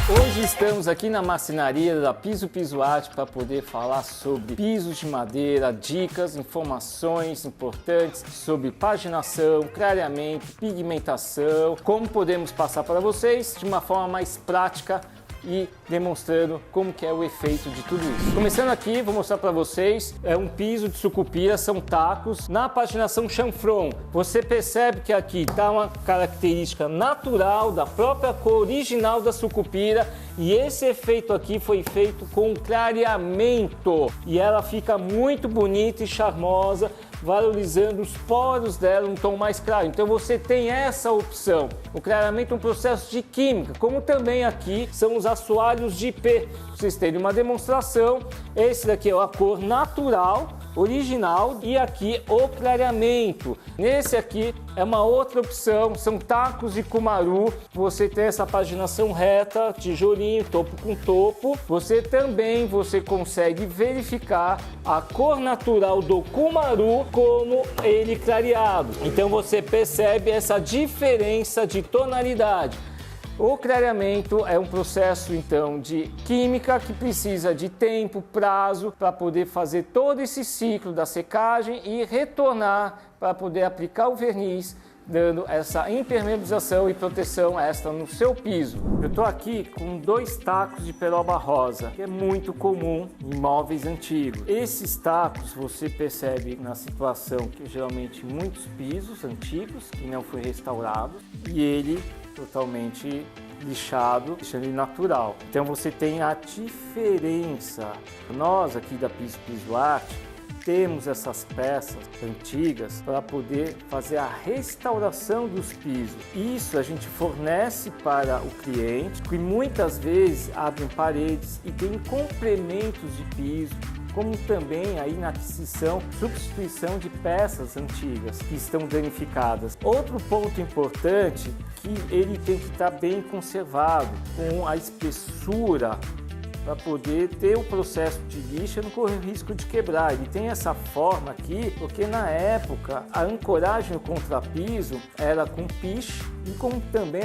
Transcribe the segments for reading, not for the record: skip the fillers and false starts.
Hoje estamos aqui na marcenaria da Piso Art para poder falar sobre pisos de madeira, dicas, informações importantes sobre paginação, clareamento, pigmentação, como podemos passar para vocês de uma forma mais prática e demonstrando como que é o efeito de tudo isso. Começando aqui, vou mostrar para vocês um piso de sucupira, são tacos. Na paginação chanfron, você percebe que aqui está uma característica natural da própria cor original da sucupira e esse efeito aqui foi feito com clareamento e ela fica muito bonita e charmosa, valorizando os poros dela um tom mais claro. Então você tem essa opção. O clareamento é um processo de química, como também aqui são os assoalhos de IP. Vocês terem uma demonstração, esse daqui é a cor natural, original, e aqui o clareamento. Nesse aqui é uma outra opção, são tacos de cumaru. Você tem essa paginação reta, tijolinho, topo com topo. Você consegue verificar a cor natural do cumaru como ele clareado. Então você percebe essa diferença de tonalidade. O clareamento é um processo então de química que precisa de tempo, prazo para poder fazer todo esse ciclo da secagem e retornar para poder aplicar o verniz, dando essa impermeabilização e proteção extra no seu piso. Eu estou aqui com 2 tacos de peroba rosa, que é muito comum em móveis antigos. Esses tacos você percebe na situação que geralmente muitos pisos antigos que não foi restaurado e ele totalmente lixado, deixando ele natural. Então você tem a diferença. Nós aqui da Piso Art temos essas peças antigas para poder fazer a restauração dos pisos. Isso a gente fornece para o cliente, que muitas vezes abrem paredes e tem complementos de piso, como também aí na aquisição, substituição de peças antigas que estão danificadas. Outro ponto importante que ele tem que estar bem conservado, com a espessura, para poder ter o processo de lixa e não correr risco de quebrar. Ele tem essa forma aqui porque na época a ancoragem no contrapiso era com piche e como também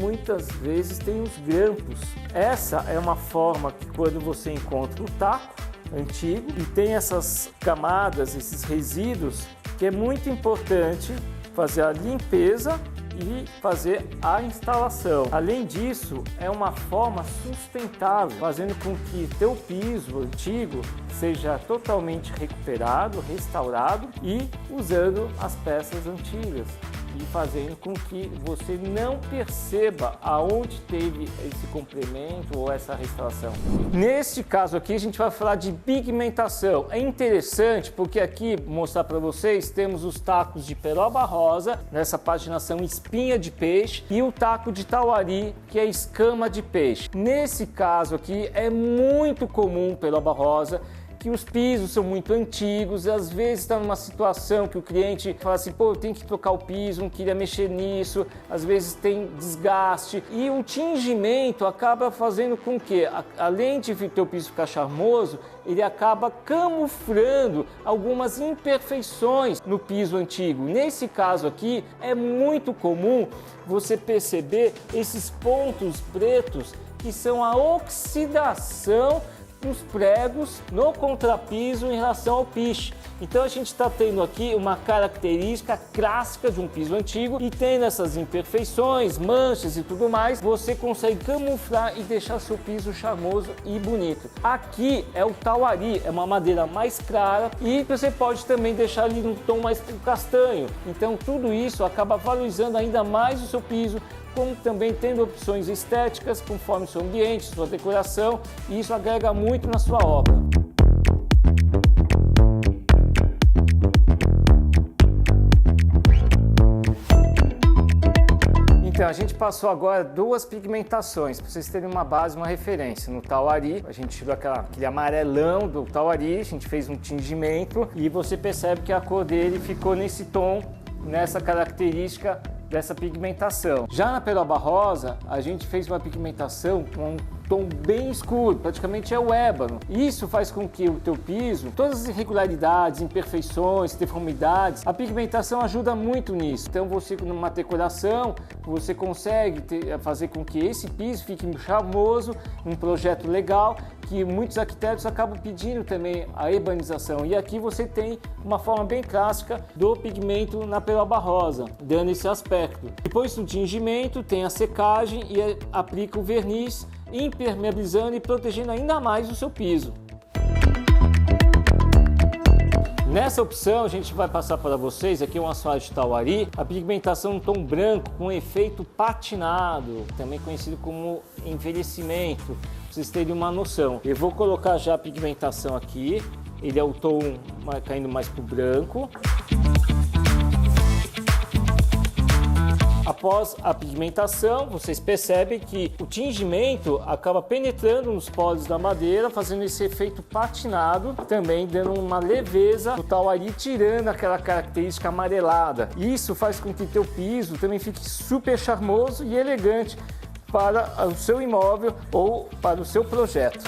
muitas vezes tem os grampos. Essa é uma forma que quando você encontra o taco antigo e tem essas camadas, esses resíduos, que é muito importante fazer a limpeza e fazer a instalação. Além disso, é uma forma sustentável, fazendo com que teu piso antigo seja totalmente recuperado, restaurado e usando as peças antigas e fazendo com que você não perceba aonde teve esse complemento ou essa restauração. Neste caso aqui a gente vai falar de pigmentação. É interessante porque aqui, vou mostrar para vocês, temos os tacos de peroba rosa, nessa paginação espinha de peixe, e o taco de tauari, que é escama de peixe. Nesse caso aqui é muito comum peroba rosa, que os pisos são muito antigos e às vezes está numa situação que o cliente fala assim, pô, eu tenho que trocar o piso, não queria mexer nisso, às vezes tem desgaste e o tingimento acaba fazendo com que, além de o teu piso ficar charmoso, ele acaba camuflando algumas imperfeições no piso antigo. Nesse caso aqui, é muito comum você perceber esses pontos pretos que são a oxidação os pregos no contrapiso em relação ao piche. Então a gente está tendo aqui uma característica clássica de um piso antigo e tendo essas imperfeições, manchas e tudo mais, você consegue camuflar e deixar seu piso charmoso e bonito. Aqui é o tauari, é uma madeira mais clara e você pode também deixar ali num tom mais castanho. Então tudo isso acaba valorizando ainda mais o seu piso, como também tendo opções estéticas conforme o seu ambiente, sua decoração, e isso agrega muito na sua obra. Então, a gente passou agora 2 pigmentações, para vocês terem uma base, uma referência. No tauari, a gente tirou aquele amarelão do tauari, a gente fez um tingimento e você percebe que a cor dele ficou nesse tom, nessa característica dessa pigmentação. Já na peroba rosa, a gente fez uma pigmentação com tom bem escuro, praticamente é o ébano. Isso faz com que o teu piso, todas as irregularidades, imperfeições, deformidades, a pigmentação ajuda muito nisso. Então você, numa decoração, você consegue fazer com que esse piso fique charmoso, um projeto legal, que muitos arquitetos acabam pedindo também a ebanização. E aqui você tem uma forma bem clássica do pigmento na peroba rosa, dando esse aspecto. Depois do tingimento, tem a secagem e aplica o verniz, impermeabilizando e protegendo ainda mais o seu piso. Nessa opção a gente vai passar para vocês, aqui um assoalho de Tauari, a pigmentação no tom branco com efeito patinado, também conhecido como envelhecimento, para vocês terem uma noção. Eu vou colocar já a pigmentação aqui, ele é o tom caindo mais para o branco. Após a pigmentação, vocês percebem que o tingimento acaba penetrando nos poros da madeira, fazendo esse efeito patinado, também dando uma leveza no Tauari, tirando aquela característica amarelada. Isso faz com que teu piso também fique super charmoso e elegante para o seu imóvel ou para o seu projeto.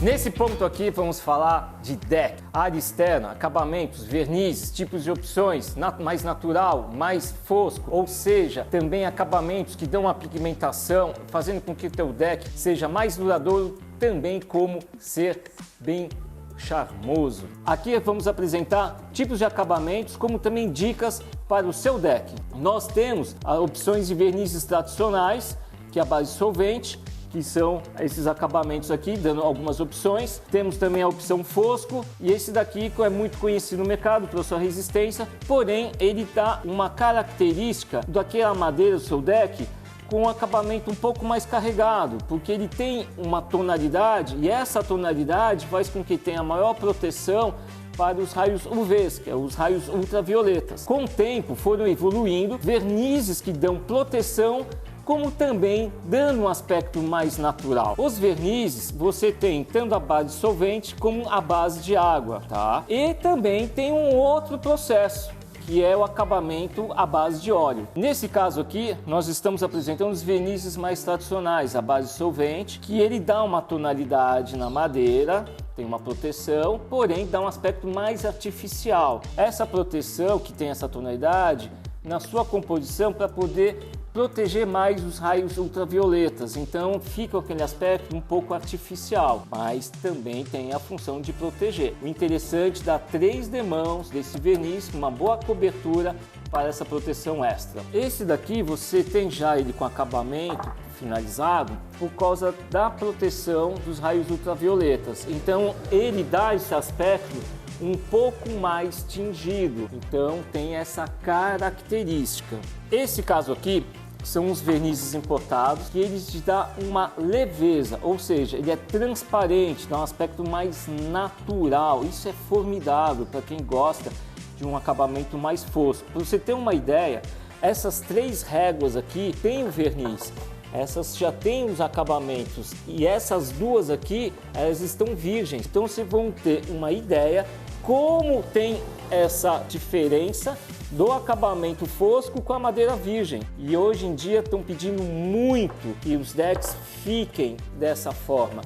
Nesse ponto aqui vamos falar de deck, área externa, acabamentos, vernizes, tipos de opções, mais natural, mais fosco, ou seja, também acabamentos que dão uma pigmentação, fazendo com que o teu deck seja mais duradouro, também como ser bem charmoso. Aqui vamos apresentar tipos de acabamentos, como também dicas para o seu deck. Nós temos opções de vernizes tradicionais, que é a base solvente, que são esses acabamentos aqui, dando algumas opções. Temos também a opção fosco, e esse daqui é muito conhecido no mercado pela sua resistência, porém ele dá uma característica daquela madeira do seu deck com um acabamento um pouco mais carregado, porque ele tem uma tonalidade, e essa tonalidade faz com que tenha maior proteção para os raios UVs, que é os raios ultravioletas. Com o tempo foram evoluindo vernizes que dão proteção, como também dando um aspecto mais natural. Os vernizes você tem tanto a base solvente como a base de água, tá? E também tem um outro processo, que é o acabamento à base de óleo. Nesse caso aqui, nós estamos apresentando os vernizes mais tradicionais, a base solvente, que ele dá uma tonalidade na madeira, tem uma proteção, porém dá um aspecto mais artificial. Essa proteção que tem essa tonalidade, na sua composição, para poder proteger mais os raios ultravioletas, então fica aquele aspecto um pouco artificial, mas também tem a função de proteger. O interessante é dar 3 demãos desse verniz, uma boa cobertura para essa proteção extra. Esse daqui você tem já ele com acabamento finalizado por causa da proteção dos raios ultravioletas, então ele dá esse aspecto um pouco mais tingido, então tem essa característica. Esse caso aqui são os vernizes importados, que eles te dão uma leveza, ou seja, ele é transparente, dá um aspecto mais natural. Isso é formidável para quem gosta de um acabamento mais fosco. Para você ter uma ideia, essas 3 réguas aqui tem o verniz, essas já têm os acabamentos, e essas 2 aqui, elas estão virgens. Então vocês vão ter uma ideia como tem essa diferença do acabamento fosco com a madeira virgem. E hoje em dia estão pedindo muito que os decks fiquem dessa forma,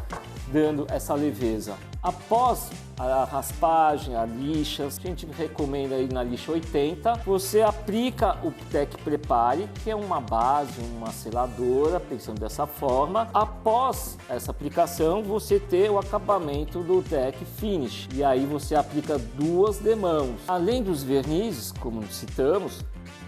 dando essa leveza. Após a raspagem, a lixa, a gente recomenda aí na lixa 80, você aplica o deck prepare, que é uma base, uma seladora, pensando dessa forma. Após essa aplicação, você ter o acabamento do deck finish, e aí você aplica 2 demãos. Além dos vernizes, como citamos,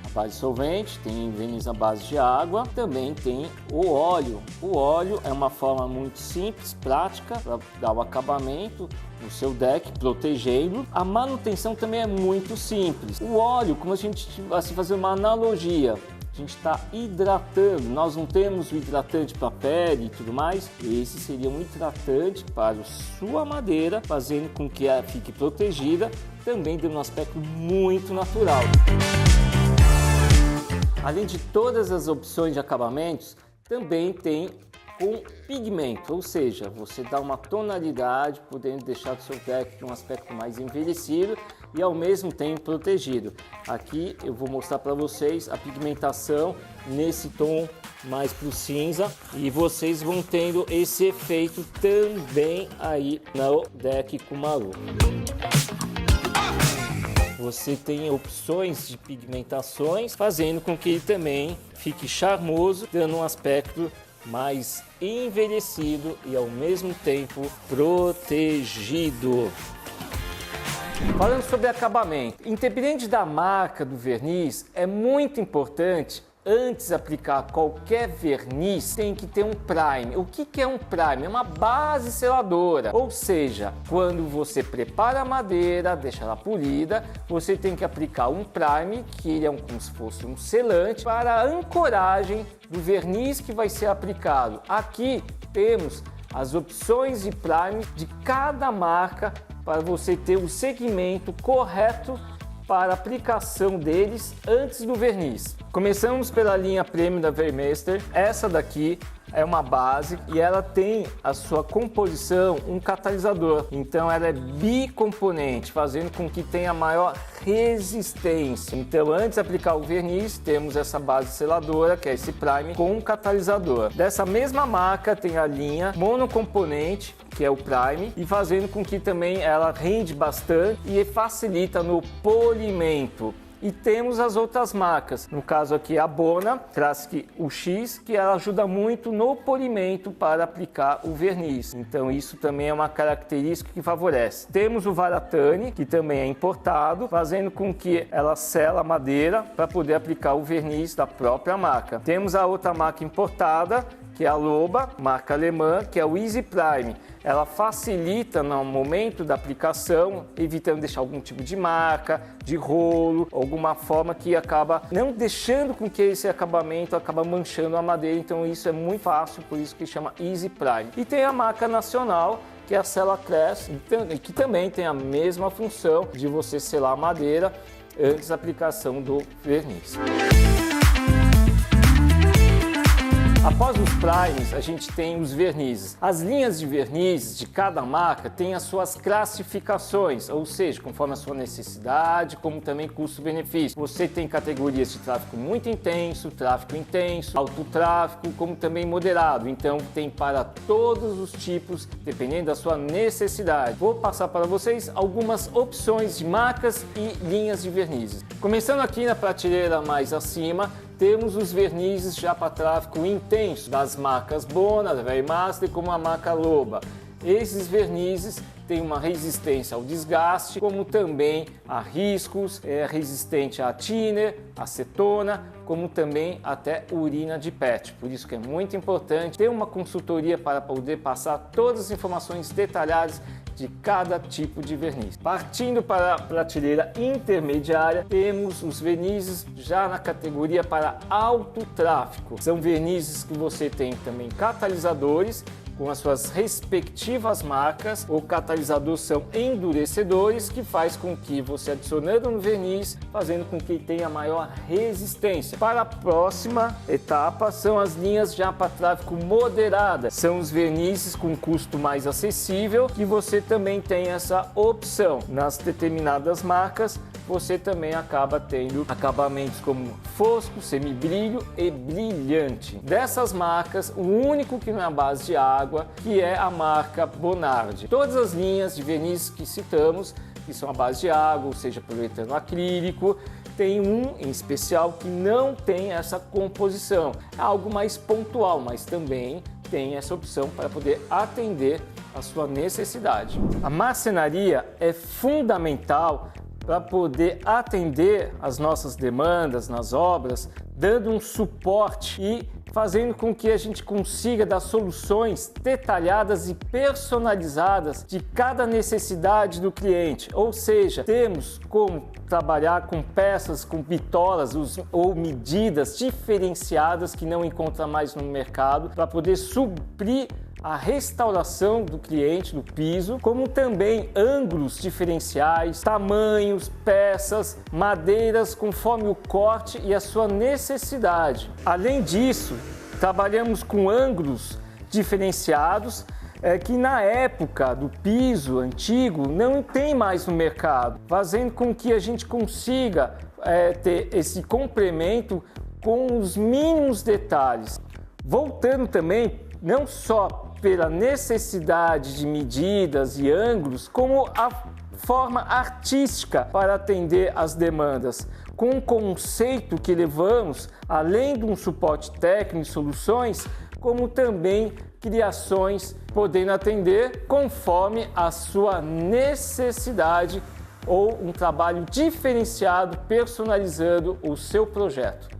a base solvente, tem verniz à base de água, também tem o óleo. O óleo é uma forma muito simples, prática, para dar o acabamento no seu deck, protegendo. A manutenção também é muito simples. O óleo, como a gente vai fazer uma analogia, a gente está hidratando, nós não temos o hidratante para pele e tudo mais, esse seria um hidratante para a sua madeira, fazendo com que ela fique protegida, também dando um aspecto muito natural. Além de todas as opções de acabamentos, também tem com pigmento, ou seja, você dá uma tonalidade, podendo deixar o seu deck com um aspecto mais envelhecido e ao mesmo tempo protegido. Aqui eu vou mostrar para vocês a pigmentação nesse tom mais pro cinza e vocês vão tendo esse efeito também aí no deck Kumaru. Você tem opções de pigmentações, fazendo com que ele também fique charmoso, dando um aspecto mais envelhecido e ao mesmo tempo protegido. Falando sobre acabamento, independente da marca do verniz, é muito importante, antes de aplicar qualquer verniz, tem que ter um prime. O que é um prime? É uma base seladora, ou seja, quando você prepara a madeira, deixa ela polida, você tem que aplicar um prime, que ele é como se fosse um selante, para a ancoragem do verniz que vai ser aplicado. Aqui temos as opções de prime de cada marca para você ter o segmento correto para a aplicação deles antes do verniz. Começamos pela linha Premium da Vermester. Essa daqui é uma base e ela tem a sua composição um catalisador. Então ela é bicomponente, fazendo com que tenha maior resistência. Então antes de aplicar o verniz, temos essa base seladora, que é esse prime, com um catalisador. Dessa mesma marca tem a linha monocomponente, que é o prime, e fazendo com que também ela rende bastante e facilita no polimento. E temos as outras marcas, no caso aqui a Bona Classic UX, que ela ajuda muito no polimento para aplicar o verniz. Então isso também é uma característica que favorece. Temos o Varatane, que também é importado, fazendo com que ela sela a madeira para poder aplicar o verniz da própria marca. Temos a outra marca importada, que é a Loba, marca alemã, que é o Easy Prime. Ela facilita no momento da aplicação, evitando deixar algum tipo de marca, de rolo, alguma forma que acaba não deixando com que esse acabamento acaba manchando a madeira. Então isso é muito fácil, por isso que chama Easy Prime. E tem a marca nacional, que é a Selacrest, que também tem a mesma função de você selar a madeira antes da aplicação do verniz. Após os primes, a gente tem os vernizes. As linhas de vernizes de cada marca têm as suas classificações, ou seja, conforme a sua necessidade, como também custo-benefício. Você tem categorias de tráfego muito intenso, tráfego intenso, alto tráfego, como também moderado. Então tem para todos os tipos, dependendo da sua necessidade. Vou passar para vocês algumas opções de marcas e linhas de vernizes. Começando aqui na prateleira mais acima, temos os vernizes já para tráfego intenso, das marcas Bona, da Vermaster, como a marca Loba. Esses vernizes têm uma resistência ao desgaste, como também a riscos, resistente a thinner, acetona, como também até urina de PET. Por isso que é muito importante ter uma consultoria para poder passar todas as informações detalhadas de cada tipo de verniz. Partindo para a prateleira intermediária, temos os vernizes já na categoria para alto tráfego. São vernizes que você tem também catalisadores, com as suas respectivas marcas. O catalisador são endurecedores, que faz com que você adicionando no verniz, fazendo com que tenha maior resistência. Para a próxima etapa são as linhas já para tráfego moderada. São os vernizes com custo mais acessível, que você também tem essa opção. Nas determinadas marcas, você também acaba tendo acabamentos como fosco, semibrilho e brilhante. Dessas marcas, o único que não é a base de água, que é a marca Bonardi. Todas as linhas de verniz que citamos, que são a base de água, ou seja, poliuretano acrílico, tem um em especial que não tem essa composição. É algo mais pontual, mas também tem essa opção para poder atender a sua necessidade. A marcenaria é fundamental para poder atender as nossas demandas nas obras, dando um suporte e fazendo com que a gente consiga dar soluções detalhadas e personalizadas de cada necessidade do cliente. Ou seja, temos como trabalhar com peças, com bitolas ou medidas diferenciadas que não encontra mais no mercado, para poder suprir a restauração do cliente, do piso, como também ângulos diferenciais, tamanhos, peças, madeiras conforme o corte e a sua necessidade. Além disso, trabalhamos com ângulos diferenciados que na época do piso antigo não tem mais no mercado, fazendo com que a gente consiga ter esse complemento com os mínimos detalhes. Voltando também, não só pela necessidade de medidas e ângulos, como a forma artística para atender às demandas, com um conceito que levamos, além de um suporte técnico e soluções, como também criações podendo atender conforme a sua necessidade ou um trabalho diferenciado personalizando o seu projeto.